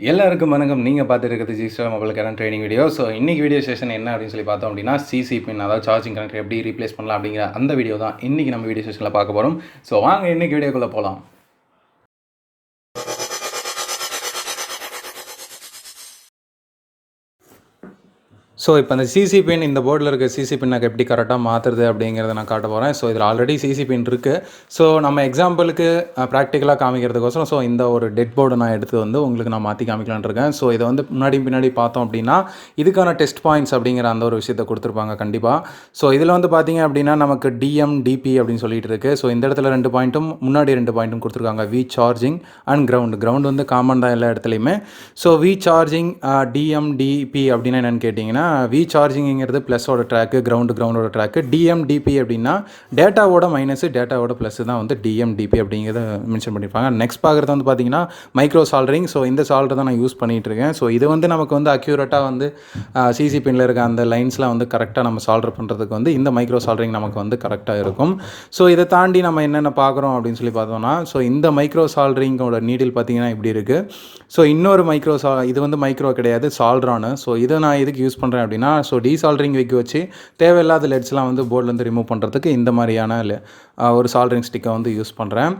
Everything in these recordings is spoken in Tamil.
எல்லாருக்கும் வணக்கம். நீங்கள் பார்த்துருக்கிறது Salem mobile current training video. So இன்றைக்கி வீடியோ செஷன் என்ன அப்படின்னு சொல்லி பார்த்தோம் அப்படின்னா, சிசி பின் அதாவது சார்ஜிங் கனெக்டர் எப்படி ரீப்ளேஸ் பண்ணலாம் அப்படிங்கிற அந்த வீடியோ தான் இன்றைக்கி நம்ம வீடியோ செஷனில் பார்க்க போகிறோம். ஸோ வாங்க இன்றைக்கி வீடியோக்குள்ளே போகலாம். ஸோ இப்போ அந்த சிசி பின் இந்த போர்டில் இருக்க சிசி பின்னை எப்படி கரெக்டாக மாற்றுறது அப்படிங்கிறத நான் காட்ட போகிறேன். ஸோ இதில் ஆல்ரெடி சிசி பின் இருக்குது. ஸோ நம்ம எக்ஸாம்பிளுக்கு ப்ராக்டிக்கலாக காமிக்கிறதுக்கோசரம் ஸோ இந்த ஒரு டெட் போர்டு நான் எடுத்து வந்து உங்களுக்கு நான் மாற்றி காமிக்கலான்னு இருக்கேன். ஸோ இதை வந்து பின்னாடி பார்த்தோம் அப்படின்னா இதுக்கான டெஸ்ட் பாயிண்ட்ஸ் அப்படிங்கிற அந்த ஒரு விஷயத்தை கொடுத்துருப்பாங்க கண்டிப்பாக. ஸோ இதில் வந்து பார்த்தீங்க அப்படின்னா நமக்கு டிஎம் டிபி அப்படின்னு சொல்லிட்டு இருக்குது. ஸோ இந்த இடத்துல 2 பாயிண்ட்டும் முன்னாடி 2 பாயிண்ட்டும் கொடுத்துருக்காங்க. வி சார்ஜிங் அண்ட் கிரவுண்ட் வந்து காமன் தான் எல்லா இடத்துலையுமே. So V charging TM DP அப்படின்னா என்னென்னு கேட்டிங்கன்னா, வி சார்ஜிங்கிறது ப்ளஸோட ட்ராக்கு, கிரவுண்டோட ட்ராக்கு. டிஎம்டிபி அப்படின்னா டேட்டாவோட மைனஸு டேட்டாவோட ப்ளஸ் தான் வந்து டிஎம்டிபி அப்படிங்கிறத மென்ஷன் பண்ணியிருப்பாங்க. நெக்ஸ்ட் பார்க்குறது வந்து பார்த்திங்கன்னா மைக்ரோ சால்டரிங். ஸோ இந்த சால்டர் தான் நான் யூஸ் பண்ணிகிட்ருக்கேன். ஸோ இது வந்து நமக்கு வந்து அக்யூரேட்டாக வந்து சிசி பின்னில் இருக்க அந்த லைன்ஸ்லாம் வந்து கரெக்டாக நம்ம சால்டர் பண்ணுறதுக்கு வந்து இந்த மைக்ரோ சால்டரிங் நமக்கு வந்து கரெக்டாக இருக்கும். ஸோ இதை தாண்டி நம்ம என்னென்ன பார்க்குறோம் அப்படின்னு சொல்லி பார்த்தோம்னா, ஸோ இந்த மைக்ரோ சால்டரிங்கோட நீடில் பார்த்திங்கன்னா இப்படி இருக்குது. ஸோ இன்னொரு இது வந்து மைக்ரோ கிடையாது, சால்ட்ரானு. ஸோ இதை நான் எதுக்கு யூஸ் பண்ணுறேன் அப்படின்னா, ஸோ டீசால்டரிங் விக் வச்சு தேவையில்லாத லெட்ஸ்லாம் வந்து போர்ட்லேருந்து ரிமூவ் பண்ணுறதுக்கு இந்த மாதிரியான ஒரு சால்டரிங் ஸ்டிக்கை வந்து யூஸ் பண்ணுறேன்.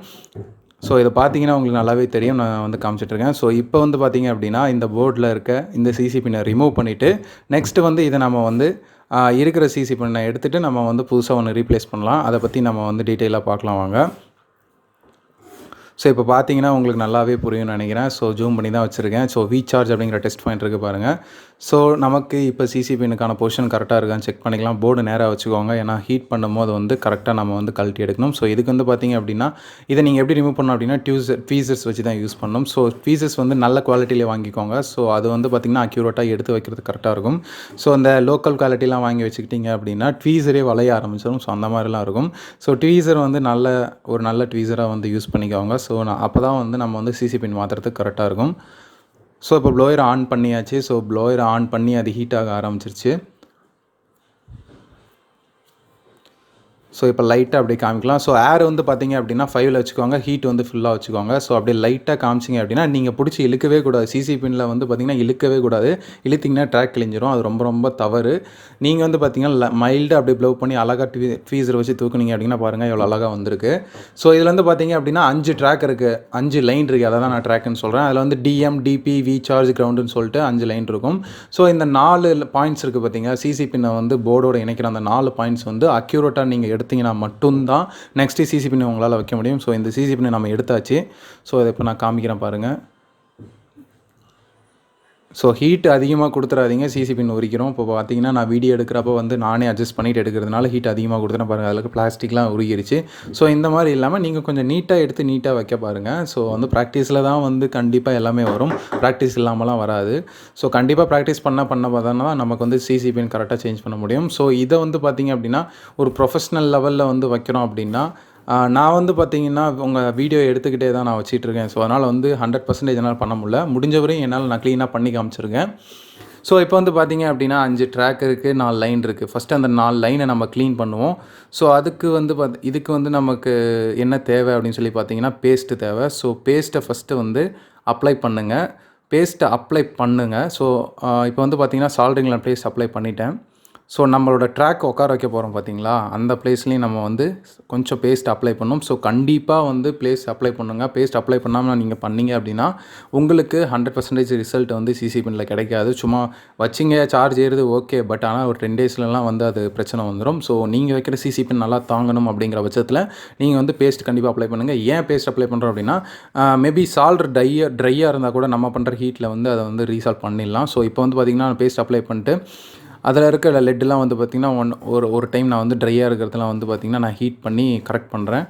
ஸோ இதை பார்த்தீங்கன்னா உங்களுக்கு நல்லாவே தெரியும், நான் வந்து காமிச்சிட்ருக்கேன். ஸோ இப்போ வந்து பார்த்திங்க அப்படின்னா இந்த போர்டில் இருக்க இந்த சிசி பின்னை ரிமூவ் பண்ணிவிட்டு நெக்ஸ்ட்டு வந்து இதை நம்ம வந்து இருக்கிற சிசி பின்னை எடுத்துகிட்டு நம்ம வந்து புதுசாக ஒன்று ரீப்ளேஸ் பண்ணலாம். அதை பற்றி நம்ம வந்து டீட்டெயிலாக பார்க்கலாம் வாங்க. ஸோ இப்போ பார்த்தீங்கன்னா உங்களுக்கு நல்லாவே புரியும்னு நினைக்கிறேன். ஸோ ஜூம் பண்ணி தான் வச்சுருக்கேன். ஸோ வி சார்ஜ் அப்படிங்கிற டெஸ்ட் பாயிண்ட் இருக்குது பாருங்கள். ஸோ நமக்கு இப்போ சிசி பின்னுக்கான பொசிஷன் கரெக்டாக இருக்கான்னு செக் பண்ணிக்கலாம். போர்டு நேராக வச்சுக்கோங்க, ஏன்னா ஹீட் பண்ணும்போது வந்து கரெக்டாக நம்ம வந்து கழட்டி எடுக்கணும். ஸோ இதுக்கு வந்து பார்த்திங்க அப்படின்னா இதை நீங்கள் எப்படி ரிமூவ் பண்ணணும் அப்படின்னா ட்வீசர்ஸ் வச்சு தான் யூஸ் பண்ணணும். ஸோ ட்வீசர்ஸ் வந்து நல்ல குவாலிட்டியிலே வாங்கிக்கோங்க. ஸோ அது வந்து பார்த்திங்கன்னா அக்யூரேட்டாக எடுத்து வைக்கிறது கரெக்டாக இருக்கும். ஸோ அந்த லோக்கல் குவாலிட்டிலாம் வாங்கி வச்சுக்கிட்டிங்க அப்படின்னா ட்வீசரே வளைய ஆரம்பிச்சிடும். ஸோ அந்த மாதிரிலாம் இருக்கும். ஸோ ட்வீசர் வந்து நல்ல ட்வீசராக வந்து யூஸ் பண்ணிக்கோங்க. ஸோ அப்போ தான் வந்து நம்ம வந்து சிசி பின் மாற்றுறதுக்கு கரெக்டாக இருக்கும். ஸோ இப்போ ப்ளோயரை ஆன் பண்ணியாச்சு. ஸோ ப்ளோயரை ஆன் பண்ணி அது ஹீட் ஆக ஆரம்பிச்சிருச்சு. ஸோ இப்போ லைட்டாக அப்படியே காமிக்கலாம். ஸோ ஏர் வந்து பார்த்திங்க அப்படின்னா 5ல் வச்சுக்கோங்க, ஹீட் வந்து ஃபுல்லாக வச்சுக்கோங்க. ஸோ அப்படியே லைட்டாக காமிச்சிங்க அப்படின்னா நீங்கள் பிடிச்சி இழுக்கவே கூடாது. சிசி பின்னில் வந்து பார்த்திங்கன்னா இழுக்கவே கூடாது. இழுத்திங்கன்னா ட்ராக் கிழிஞ்சிரும். அது ரொம்ப ரொம்ப தவறு. நீங்கள் வந்து பார்த்திங்கன்னா மைல்டாக அப்படியே ப்ளோ பண்ணி அழகாக ட்வீசர் வச்சு தூக்குனீங்க அப்படின்னா பாருங்கள் எவ்வளோ அழகாக வந்திருக்கு. ஸோ இதில் வந்து பார்த்திங்க அப்படின்னா 5 ட்ராக் இருக்குது, 5 லைன் இருக்குது. அதை தான் நான் ட்ராக்குன்னு சொல்கிறேன். அதில் வந்து டிஎம் டிபி வி சார்ஜ் கிரவுண்டுன்னு சொல்லிட்டு 5 லைன் இருக்கும். ஸோ இந்த 4 பாயிண்ட்ஸ் இருக்குது பார்த்திங்க, சிசி பின்னை வந்து போர்டோடு இணைக்கிற அந்த 4 பாயிண்ட்ஸ் வந்து அக்யூரேட்டாக நீங்கள் எடுத்திங்கன்னா மட்டும்தான் நெக்ஸ்ட்டு சிசி பின் உங்களால் வைக்க முடியும். ஸோ இந்த சிசி பின்னை நம்ம எடுத்தாச்சு. ஸோ அதை இப்போ நான் காமிக்கிறேன் பாருங்கள். ஸோ ஹீட் அதிகமாக கொடுத்துறாதீங்க, சிசி பின் உரிக்கிறோம். இப்போ பார்த்தீங்கன்னா நான் வீடியோ எடுக்கிறப்போ வந்து நானே அட்ஜஸ்ட் பண்ணிவிட்டு எடுக்கிறதுனால ஹீட் அதிகமாக கொடுத்துறேன் பாருங்கள். அதில் பிளாஸ்டிக்லாம் உருகிருச்சு. ஸோ இந்த மாதிரி இல்லாமல் நீங்கள் கொஞ்சம் நீட்டாக எடுத்து நீட்டாக வைக்க பாருங்கள். ஸோ வந்து ப்ராக்டிஸில் தான் வந்து கண்டிப்பாக எல்லாமே வரும், ப்ராக்டிஸ் இல்லாமலாம் வராது. ஸோ கண்டிப்பாக ப்ராக்டிஸ் பண்ண பார்த்தோன்னா நமக்கு வந்து சிசி பின் கரெக்டாக சேஞ்ச் பண்ண முடியும். ஸோ இதை வந்து பார்த்திங்க அப்படின்னா ஒரு ப்ரொஃபஷ்னல் லெவலில் வந்து வைக்கிறோம் அப்படின்னா நான் வந்து பார்த்திங்கன்னா உங்கள் வீடியோ எடுத்துக்கிட்டே தான் நான் வச்சிட்ருக்கேன். ஸோ அதனால் வந்து 100% என்னால் பண்ண முடியல. முடிஞ்சவரையும் என்னால் நான் க்ளீனாக பண்ணி காமிச்சிருக்கேன். ஸோ இப்போ வந்து பார்த்திங்க அப்படின்னா 5 ட்ராக் இருக்குது, 4 லைன் இருக்குது. ஃபஸ்ட்டு அந்த 4 லைனை நம்ம க்ளீன் பண்ணுவோம். ஸோ அதுக்கு வந்து இதுக்கு வந்து நமக்கு என்ன தேவை அப்படின்னு சொல்லி பார்த்திங்கன்னா பேஸ்ட்டு தேவை. ஸோ பேஸ்ட்டை ஃபஸ்ட்டு வந்து அப்ளை பண்ணுங்கள். ஸோ இப்போ வந்து பார்த்திங்கன்னா சால்டரிங்கில் பேஸ்ட் அப்ளை பண்ணிட்டேன். ஸோ நம்மளோட ட்ராக் உட்கார வைக்க போகிறோம் பார்த்திங்களா, அந்த ப்ளேஸ்லேயும் நம்ம வந்து கொஞ்சம் பேஸ்ட் அப்ளை பண்ணணும். ஸோ கண்டிப்பாக வந்து பேஸ்ட் அப்ளை பண்ணுங்கள். பேஸ்ட் அப்ளை பண்ணாமல் நீங்கள் பண்ணிங்க அப்படின்னா உங்களுக்கு 100% ரிசல்ட் வந்து சிசி பின்னில் கிடைக்காது. சும்மா வச்சிங்க சார்ஜ் ஏறுது ஓகே, பட் ஆனால் ஒரு 10 டேஸ்லலாம் வந்து அது பிரச்சனை வந்துடும். ஸோ நீங்கள் வைக்கிற சிசி பின் நல்லா தாங்கணும் அப்படிங்கிற பட்சத்தில் நீங்கள் வந்து பேஸ்ட் கண்டிப்பாக அப்ளை பண்ணுங்கள். ஏன் பேஸ்ட் அப்ளை பண்ணுறோம் அப்படின்னா மேபி சால்டர் ட்ரையாக இருந்தால் கூட நம்ம பண்ணுற ஹீட்டில் வந்து அதை வந்து ரீசால்வ் பண்ணிடலாம். ஸோ இப்போ வந்து பார்த்திங்கன்னா பேஸ்ட் அப்ளை பண்ணிட்டு அதில் இருக்க லெட்டெலாம் வந்து பார்த்திங்கன்னா ஒரு டைம் நான் வந்து ட்ரையாக இருக்கிறதுலாம் வந்து பார்த்திங்கன்னா நான் ஹீட் பண்ணி கரெக்ட் பண்ணுறேன்.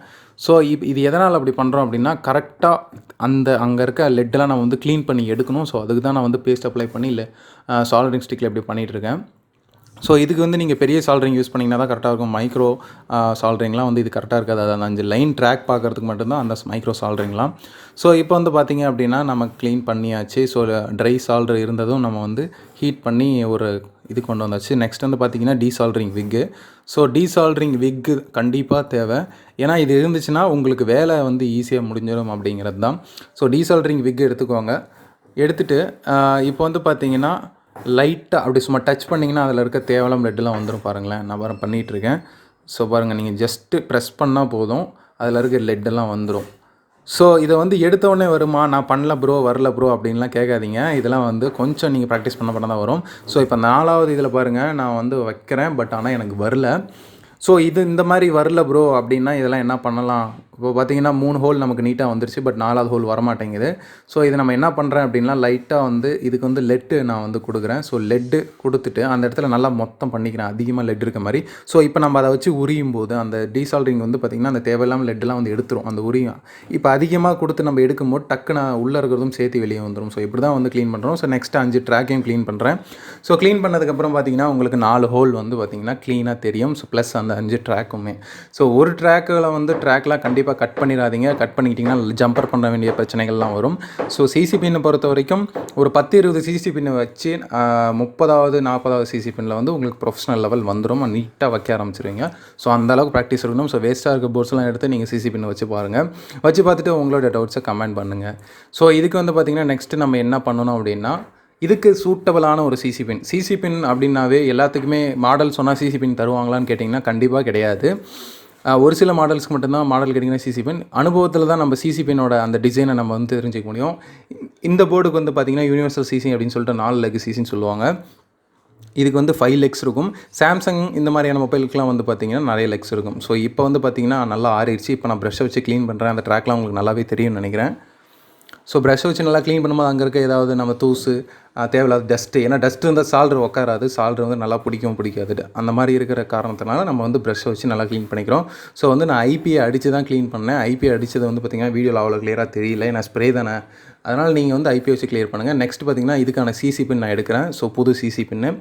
ஸோ இது எதனால் அப்படி பண்ணுறோம் அப்படின்னா கரெக்டாக அங்கே இருக்க லெட்டெலாம் நான் வந்து க்ளீன் பண்ணி எடுக்கணும். ஸோ அதுக்கு தான் நான் வந்து பேஸ்ட் அப்ளை பண்ணி சால்டரிங் ஸ்டிக்கில் எப்படி பண்ணிகிட்ருக்கேன். ஸோ இதுக்கு வந்து நீங்கள் பெரிய சால்டரிங் யூஸ் பண்ணிங்கன்னா தான் கரெக்டாக இருக்கும். மைக்ரோ சால்டரிங்லாம் வந்து இது கரெக்டாக இருக்காது. அது 5 லைன் ட்ராக் பார்க்குறதுக்கு மட்டும்தான் அந்த மைக்ரோ சால்டரிங்லாம். ஸோ இப்போ வந்து பார்த்திங்க அப்படின்னா நம்ம க்ளீன் பண்ணியாச்சு. ஸோ ட்ரை சால்டர் இருந்ததும் நம்ம வந்து ஹீட் பண்ணி ஒரு இது கொண்டு வந்தாச்சு. நெக்ஸ்ட் வந்து பார்த்திங்கன்னா டீசால்டரிங் விக்கு. ஸோ டீசால்டரிங் விக்கு கண்டிப்பாக தேவை. ஏன்னா இது இருந்துச்சுன்னா உங்களுக்கு வேலை வந்து ஈஸியாக முடிஞ்சிடும் அப்படிங்கிறது தான். ஸோ டீசால்டரிங் விக்கு எடுத்துக்கோங்க. எடுத்துகிட்டு இப்போ வந்து பார்த்தீங்கன்னா லைட்டாக அப்படி சும்மா டச் பண்ணிங்கன்னா அதில் இருக்க தேவலாம் லெட்டெலாம் வந்துடும் பாருங்களேன். நான் வேறு பண்ணிகிட்ருக்கேன். ஸோ பாருங்கள், நீங்கள் ஜஸ்ட்டு ப்ரெஸ் பண்ணால் போதும், அதில் இருக்க லெட்டெல்லாம் வந்துடும். ஸோ இதை வந்து எடுத்தோடனே வருமா, நான் பண்ணல ப்ரோ, வரல ப்ரோ அப்படின்லாம் கேட்காதீங்க. இதெல்லாம் வந்து கொஞ்சம் நீங்கள் ப்ராக்டிஸ் பண்ண தான் வரும். ஸோ இப்போ 4வது இதில் பாருங்கள், நான் வந்து வைக்கிறேன், பட் ஆனால் எனக்கு வரல. ஸோ இது இந்த மாதிரி வரல ப்ரோ அப்படின்னா இதெல்லாம் என்ன பண்ணலாம்? இப்போ பார்த்தீங்கன்னா 3 ஹோல் நமக்கு நீட்டாக வந்துருச்சு, பட் 4வது ஹோல் வரமாட்டேங்குது. ஸோ இதை நம்ம என்ன பண்ணுறேன் அப்படின்னா, லைட்டாக வந்து இதுக்கு வந்து லெட்டு நான் வந்து கொடுக்குறேன். ஸோ லெட்டு கொடுத்துட்டு அந்த இடத்துல நல்லா மொத்தம் பண்ணிக்கிறேன், அதிகமாக லெட் இருக்க மாதிரி. ஸோ இப்போ நம்ம அதை வச்சு உரியும் போது அந்த டீசால்ட்ரிங் வந்து பார்த்திங்கன்னா அந்த தேவையில்லாமல் லெட்டெல்லாம் வந்து எடுத்துரும், அந்த உரியும். இப்போ அதிகமாக கொடுத்து நம்ம எடுக்கும்போது டக்குன்னு உள்ளே இருக்கிறதும் சேர்த்து வெளியே வந்துடும். ஸோ இப்படி தான் வந்து க்ளீன் பண்ணுறோம். ஸோ நெக்ஸ்ட் 5 ட்ராக்கையும் க்ளீன் பண்ணுறேன். ஸோ க்ளீன் பண்ணதுக்கப்புறம் பார்த்திங்கன்னா உங்களுக்கு 4 ஹோல் வந்து பார்த்திங்கன்னா க்ளீனாக தெரியும். ஸோ ப்ளஸ் அந்த 5 ட்ராக்குமே. ஸோ ஒரு ட்ராக்கில் வந்து ட்ராக்லாம் கண்டிப்பாக கட் பண்ணிடாதீங்க. கட் பண்ணிக்கிட்டிங்கன்னா ஜம்பர் பண்ண வேண்டிய பிரச்சனைகள்லாம் வரும். ஸோ சிசி பின்னை பொறுத்த வரைக்கும் ஒரு 10-20 சிசி பின்னை வச்சு 30வது 40வது சிசி பின்னில் வந்து உங்களுக்கு ப்ரொஃபஷனல் லெவல் வந்துடும், நீட்டாக வைக்க ஆரம்பிச்சிருவீங்க. ஸோ அந்தளவுக்கு ப்ராக்டிஸ் இருக்கணும். ஸோ வேஸ்ட்டாக இருக்க போர்ட்ஸ்லாம் எடுத்து நீங்கள் சிசி பின்னை வச்சு பாருங்கள். வச்சு பார்த்துட்டு உங்களோட டவுட்ஸை கமெண்ட் பண்ணுங்கள். ஸோ இதுக்கு வந்து பார்த்திங்கன்னா நெக்ஸ்ட்டு நம்ம என்ன பண்ணணும் அப்படின்னா, இதுக்கு சூட்டபிளான ஒரு சிசி பின் அப்படின்னாவே எல்லாத்துக்குமே மாடல் சொன்னால் சிசி பின் தருவாங்களான்னு கேட்டிங்கன்னா கண்டிப்பாக கிடையாது. ஒரு சில மாடல்ஸ்க்கு மட்டும்தான் மாடல் கேட்டிங்கன்னா சிசி பின். அனுபவத்தில் தான் நம்ம சிசி பின்னோட அந்த டிசைனை நம்ம வந்து தெரிஞ்சிக்க முடியும். இந்த போர்டுக்கு வந்து பார்த்திங்கன்னா யூனிவர்சல் சிசி அப்படின்னு சொல்லிட்டு 4 லெக் சிசின்னு சொல்லுவாங்க. இதுக்கு வந்து 5 லெக்ஸ் இருக்கும். சாம்சங் இந்த மாதிரியான மொபைலுக்குலாம் வந்து பார்த்திங்கன்னா நிறைய லெக்ஸ் இருக்கும். ஸோ இப்போ வந்து பார்த்திங்கன்னா நல்லா ஆறிடுச்சு. இப்போ நான் ப்ரஷ்ஷை வச்சு க்ளீன் பண்ணுறேன். அந்த ட்ராக்லாம் உங்களுக்கு நல்லாவே தெரியும்னு நினைக்கிறேன். ஸோ ப்ரஷ்ஷை வச்சு நல்லா க்ளீன் பண்ணும்போது அங்கே இருக்க ஏதாவது நம்ம தூசு, தேவையில்லாத டஸ்ட்டு, ஏன்னா டஸ்ட்டு இருந்தால் சால்ட்ரு உட்காராது, சால்ட்ரு வந்து நல்லா பிடிக்காது. அந்த மாதிரி இருக்கிற காரணத்தினால நம்ம வந்து ப்ரஷ்ஷை வச்சு நல்லா க்ளீன் பண்ணிக்கிறோம். ஸோ வந்து நான் ஐபியை அடித்து தான் க்ளீன் பண்ணேன். ஐபிஐ அடித்தது வந்து பார்த்திங்கன்னா வீடியோவில் அவ்வளோ கிளியராக தெரியல, ஏன்னா ஸ்ப்ரே தானே. அதனால் நீங்கள் வந்து ஐபிஐ வச்சு கிளியர் பண்ணுங்கள். நெக்ஸ்ட் பார்த்திங்கன்னா இதுக்கான சிசி பின் நான் எடுக்கிறேன். ஸோ புது சிசி பின்னு.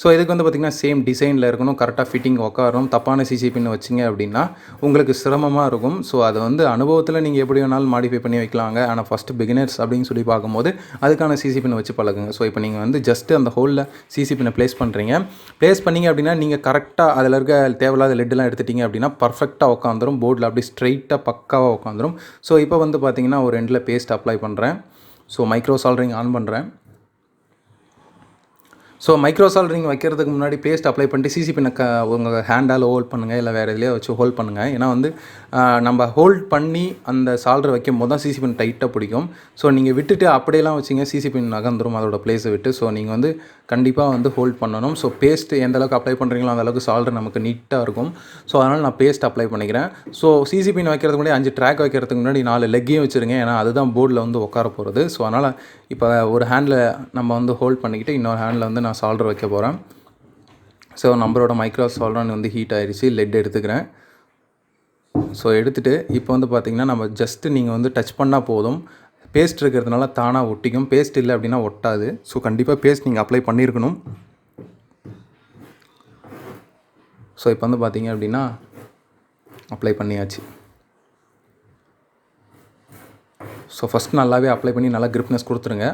ஸோ இதுக்கு வந்து பார்த்திங்கன்னா சேம் டிசைனில் இருக்கணும், கரெக்டாக ஃபிட்டிங் உட்காரணும். தப்பான சிசி பின் வச்சிங்க அப்படின்னா உங்களுக்கு சிரமமாக இருக்கும். ஸோ அதை வந்து அனுபவத்தில் நீங்கள் எப்படி வேணாலும் மாடிஃபை பண்ணி வைக்கலாங்க. ஆனால் ஃபஸ்ட்டு பிகினர்ஸ் அப்படின்னு சொல்லி பார்க்கும்போது அதுக்கான சிசி பின் வச்சு பழகுங்க. ஸோ இப்போ நீங்கள் வந்து ஜஸ்ட்டு அந்த ஹோலில் சிசி பின்னை ப்ளேஸ் பண்ணுறீங்க. ப்ளேஸ் பண்ணிங்க அப்படின்னா நீங்கள் கரெக்டாக அதில் இருக்க தேவையில்லாத லெட்டெல்லாம் எடுத்துட்டிங்க அப்படின்னா பர்ஃபெக்டாக உட்காந்துரும், போர்டில் அப்படி ஸ்ட்ரைட்டாக பக்காவாக உட்காந்துரும். ஸோ இப்போ வந்து பார்த்திங்கன்னா ஒரு எண்டில் பேஸ்ட் அப்ளை பண்ணுறேன். ஸோ மைக்ரோ சால்டரிங் ஆன் பண்ணுறேன். ஸோ மைக்ரோ சால்டரிங் வைக்கிறதுக்கு முன்னாடி பேஸ்ட் அப்ளை பண்ணிட்டு சிசி பின்னை உங்கள் ஹேண்டால் ஹோல்ட் பண்ணுங்கள், இல்லை வேறு எதுலேயோ வச்சு ஹோல்ட் பண்ணுங்கள். ஏன்னா வந்து நம்ம ஹோல்ட் பண்ணி அந்த சால்டர் வைக்கும் போது தான் சிசி பின் டைட்டாக பிடிக்கும். ஸோ நீங்கள் விட்டுட்டு அப்படியெல்லாம் வச்சிங்க சிசி பின் நகர்ந்துடும் அதோட பிளேஸை விட்டு. ஸோ நீங்கள் வந்து கண்டிப்பாக வந்து ஹோல்ட் பண்ணணும். ஸோ பேஸ்ட்டு எந்த அளவுக்கு அப்ளை பண்ணுறீங்களோ அந்தளவுக்கு சால்டர் நமக்கு நீட்டாக இருக்கும். ஸோ அதனால் நான் பேஸ்ட் அப்ளை பண்ணிக்கிறேன். ஸோ சிசி பின் வைக்கிறதுக்கு முன்னாடி 5 ட்ராக் வைக்கிறதுக்கு முன்னாடி 4 லெக்கையும் வச்சுருங்க, ஏன்னா அதுதான் போர்டில் வந்து உட்கார போகிறது. ஸோ அதனால் இப்போ ஒரு ஹேண்டில் நம்ம வந்து ஹோல்ட் பண்ணிக்கிட்டு இன்னொரு ஹேண்டில் வந்து நான் சால்டர் வைக்க போகிறேன். ஸோ நம்மளோட மைக்ரோ சால்டர் வந்து ஹீட் ஆகிடுச்சு. லெட் எடுத்துக்கிறேன். ஸோ எடுத்துகிட்டு இப்போ வந்து பார்த்திங்கன்னா நம்ம ஜஸ்ட்டு நீங்கள் வந்து டச் பண்ணால் போதும், பேஸ்ட் இருக்கிறதுனால தானாக ஒட்டிக்கும். பேஸ்ட் இல்லை அப்படின்னா ஒட்டாது. ஸோ கண்டிப்பாக பேஸ்ட் நீங்கள் அப்ளை பண்ணியிருக்கணும். ஸோ இப்போ வந்து பார்த்திங்க அப்படின்னா அப்ளை பண்ணியாச்சு. ஸோ ஃபஸ்ட் நல்லாவே அப்ளை பண்ணி நல்லா கிரிப்னஸ் கொடுத்துருங்க.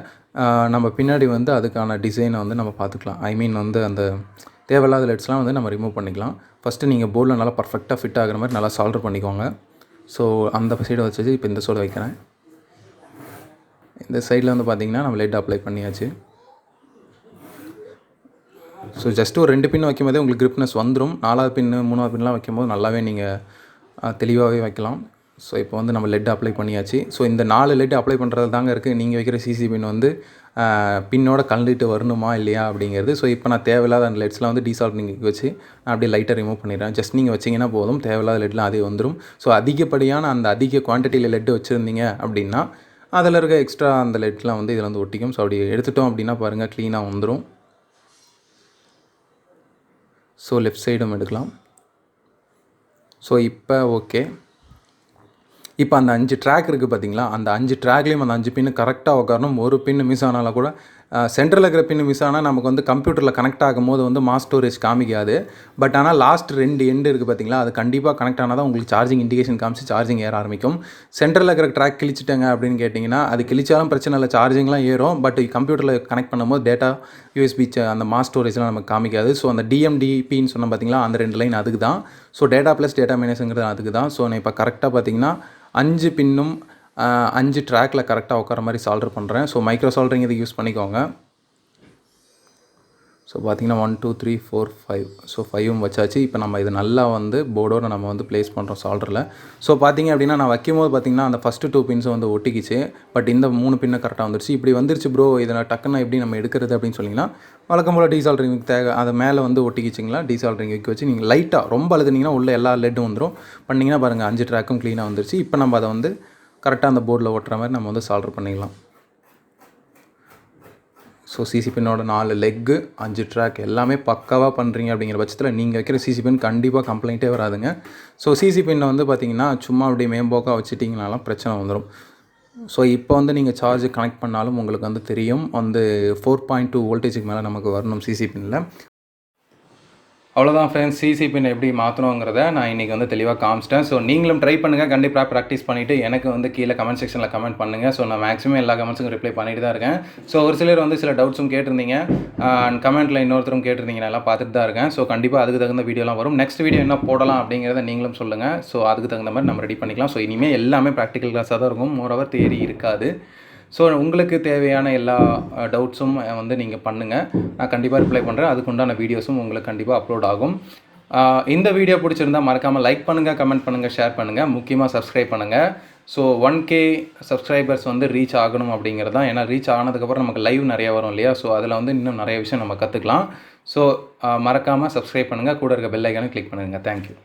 நம்ம பின்னாடி வந்து அதுக்கான டிசைனை வந்து நம்ம பார்த்துக்கலாம். ஐ மீன் வந்து அந்த தேவையில்லாத லெட்ஸ்லாம் வந்து நம்ம ரிமூவ் பண்ணிக்கலாம். ஃபஸ்ட்டு நீங்கள் போர்டில் நல்லா பர்ஃபெக்டாக ஃபிட் ஆகிற மாதிரி நல்லா சால்டர் பண்ணிக்கோங்க. ஸோ அந்த சைடை வச்சு இப்போ இந்த சைடு வைக்கிறேன். இந்த சைடில் வந்து பார்த்திங்கன்னா நம்ம லெட் அப்ளை பண்ணியாச்சு. ஸோ ஜஸ்ட்டு ஒரு 2 பின் வைக்கும் போதே உங்களுக்கு கிரிப்னஸ் வந்துடும். 4வது பின்னு 3வது பின்லாம் வைக்கும்போது நல்லாவே நீங்கள் தெளிவாகவே வைக்கலாம். ஸோ இப்போ வந்து நம்ம லெட் அப்ளை பண்ணியாச்சு. ஸோ இந்த 4 லெட் அப்ளை பண்ணுறது தாங்க இருக்குது. நீங்கள் வைக்கிற சிசி பின் வந்து பின்னோட கலந்துட்டு வரணுமா இல்லையா அப்படிங்கிறது. ஸோ இப்போ நான் தேவையில்லாத அந்த லெட்ஸ்லாம் வந்து டீசால்டரிங் வச்சு நான் அப்படியே லைட்டாக ரிமூவ் பண்ணிடுறேன். ஜஸ்ட் நீங்கள் வச்சிங்கன்னா போதும், தேவையில்லாத லெட்லாம் அதே வந்துடும். ஸோ அதிகப்படியான அந்த அதிக குவான்டிட்டியில் லெட்டு வச்சுருந்தீங்க அப்படின்னா அதில் இருக்க எக்ஸ்ட்ரா அந்த லெட்லாம் வந்து இதில் வந்து ஒட்டிக்கும். ஸோ அப்படி எடுத்துட்டோம் அப்படின்னா பாருங்கள் க்ளீனாக வந்துடும். ஸோ லெஃப்ட் சைடும் எடுக்கலாம். ஸோ இப்போ ஓகே. இப்போ அந்த 5 ட்ராக் இருக்குது பார்த்தீங்களா, அந்த 5 ட்ராக்லேயும் அந்த 5 பின்னு கரெக்டாக உட்காரணும். ஒரு பின்னு மிஸ் ஆனாலும் கூட சென்டரில் இருக்கிற பின்னு மிஸ் ஆனால் நமக்கு வந்து கம்ப்யூட்டரில் கனெக்ட் ஆகும்போது வந்து மாஸ் ஸ்டோரேஜ் காமிக்காது. பட் ஆனால் லாஸ்ட் 2 எண்டு இருக்குது பார்த்தீங்களா, அது கண்டிப்பாக கனெக்ட் ஆனால் தான் உங்களுக்கு சார்ஜிங் இண்டிகேஷன் காமிச்சு சார்ஜிங் ஏற ஆரம்பிக்கும். சென்டரில் இருக்கிற ட்ராக் கிழிச்சிட்டேங்க அப்படின்னு கேட்டிங்கன்னா அது கிழிச்சாலும் பிரச்சனை இல்லை, சார்ஜிங்லாம் ஏறும். பட் கம்ப்யூட்டரில் கனெக்ட் பண்ணும்போது டேட்டா யூஎஸ்பி அந்த மாஸ் ஸ்டோரேஜ்லாம் நமக்கு காமிக்காது. ஸோ அந்த டிஎம்டிபின்னு சொன்ன பார்த்தீங்களா, அந்த 2 லைன் அதுக்கு தான். ஸோ டேட்டா ப்ளஸ் டேட்டா மைனஸுங்கிறது அதுக்கு தான். ஸோ நான் இப்போ கரெக்டாக பார்த்தீங்கன்னா 5 பின்னும் 5 ட்ராக்கில் கரெக்டாக உட்கார மாதிரி சால்டர் பண்ணுறேன். ஸோ மைக்ரோ சால்டரிங் இது யூஸ் பண்ணிக்கோங்க. ஸோ பார்த்திங்கன்னா 1 2 3 4 5 ஸோ 5ம் வச்சாச்சு. இப்போ நம்ம இது நல்லா வந்து போர்டோட நம்ம வந்து ப்ளேஸ் பண்ணுறோம் சால்டரில். ஸோ பார்த்திங்க அப்படின்னா நான் வைக்கும்போது பார்த்திங்கன்னா அந்த ஃபஸ்ட்டு 2 பின்ஸும் வந்து ஒட்டிக்கிச்சு. பட் இந்த 3 பின்னை கரெக்டாக வந்துருச்சு. இப்படி வந்துருச்சு ப்ரோ, இதில் டக்குன்னு எப்படி நம்ம எடுக்கிறது அப்படின்னு சொன்னிங்கன்னா, வழக்கம் போல் டீசால்டரிங் தேவை அதை மேலே வந்து ஒட்டிக்கிச்சிங்களா, டீசால்டரிங் வைக்க வச்சு நீங்கள் லைட்டாக ரொம்ப அழுதுனிங்கன்னா உள்ளே எல்லா லெட்டும் வந்துடும். பண்ணிங்கன்னா பாருங்கள் 5 ட்ராக்கும் க்ளீனாக வந்துருச்சு. இப்போ நம்ம அதை வந்து கரெக்டாக அந்த போர்டில் ஒட்டுற மாதிரி நம்ம வந்து சால்டர் பண்ணிக்கலாம். ஸோ சிசி பின்னோட 4 லெக்கு 5 ட்ராக் எல்லாமே பக்காவாக பண்ணுறீங்க அப்படிங்கிற பட்சத்தில் நீங்கள் வைக்கிற சிசி பின் கண்டிப்பாக கம்ப்ளைண்ட்டே வராதுங்க. ஸோ சிசி பின்னை வந்து பார்த்திங்கன்னா சும்மா அப்படியே மேம்போக்காக வச்சுட்டிங்கனாலும் பிரச்சனை வந்துடும். ஸோ இப்போ வந்து நீங்கள் சார்ஜ் கனெக்ட் பண்ணாலும் உங்களுக்கு வந்து தெரியும் வந்து 4.2 வோல்டேஜுக்கு மேலே நமக்கு வரணும் சிசி பின்னில். அவ்வளோதான் ஃப்ரெண்ட்ஸ், சிசி பின் எப்படி மாற்றணுங்கிறத நான் இன்றைக்கி வந்து தெளிவாக காமிச்சிட்டேன். ஸோ நீங்களும் ட்ரை பண்ணுங்கள், கண்டிப்பாக ப்ராக்டிஸ் பண்ணிவிட்டு எனக்கு வந்து கீழே கமெண்ட் செக்ஷனில் கமெண்ட் பண்ணுங்கள். ஸோ நான் மேக்ஸிமம் எல்லா கமெண்ட்ஸுக்கும் ரிப்ளை பண்ணிட்டு தான் இருக்கேன். ஸோ ஒரு சிலர் வந்து சில டவுட்ஸும் கேட்டிருந்தீங்க, அண்ட் கமெண்ட்டில் இன்னொருத்தரும் கேட்டிருந்தீங்க, நான் எல்லாம் பார்த்துட்டு தான் இருக்கேன். ஸோ கண்டிப்பாக அதுக்கு தகுந்த வீடியோலாம் வரும். நெக்ஸ்ட் வீடியோ என்ன போடலாம் அப்படிங்கிறத நீங்களும் சொல்லுங்கள். ஸோ அதுக்கு தகுந்த மாதிரி நம்ம ரெடி பண்ணிக்கலாம். ஸோ இனிமேல் எல்லாமே ப்ராக்டிக்கல் கிளாஸாக தான் இருக்கும், மோரோவர் தியரி இருக்காது. ஸோ உங்களுக்கு தேவையான எல்லா டவுட்ஸும் வந்து நீங்கள் பண்ணுங்கள், நான் கண்டிப்பாக ரிப்ளை பண்ணுறேன். அதுக்குண்டான வீடியோஸும் உங்களுக்கு கண்டிப்பாக அப்லோட் ஆகும். இந்த வீடியோ பிடிச்சிருந்தால் மறக்காமல் லைக் பண்ணுங்கள், கமெண்ட் பண்ணுங்கள், ஷேர் பண்ணுங்கள், முக்கியமாக சப்ஸ்கிரைப் பண்ணுங்கள். ஸோ 1K சப்ஸ்கிரைபர்ஸ் வந்து ரீச் ஆகணும் அப்படிங்கிறது தான். ஏன்னா ரீச் ஆனதுக்கப்புறம் நமக்கு லைவ் நிறையா வரும் இல்லையா, ஸோ அதில் வந்து இன்னும் நிறைய விஷயம் நம்ம கற்றுக்கலாம். ஸோ மறக்காமல் சப்ஸ்கிரைப் பண்ணுங்கள், கூட இருக்க பெல் ஐக்கானை கிளிக் பண்ணுங்கள். தேங்க்யூ.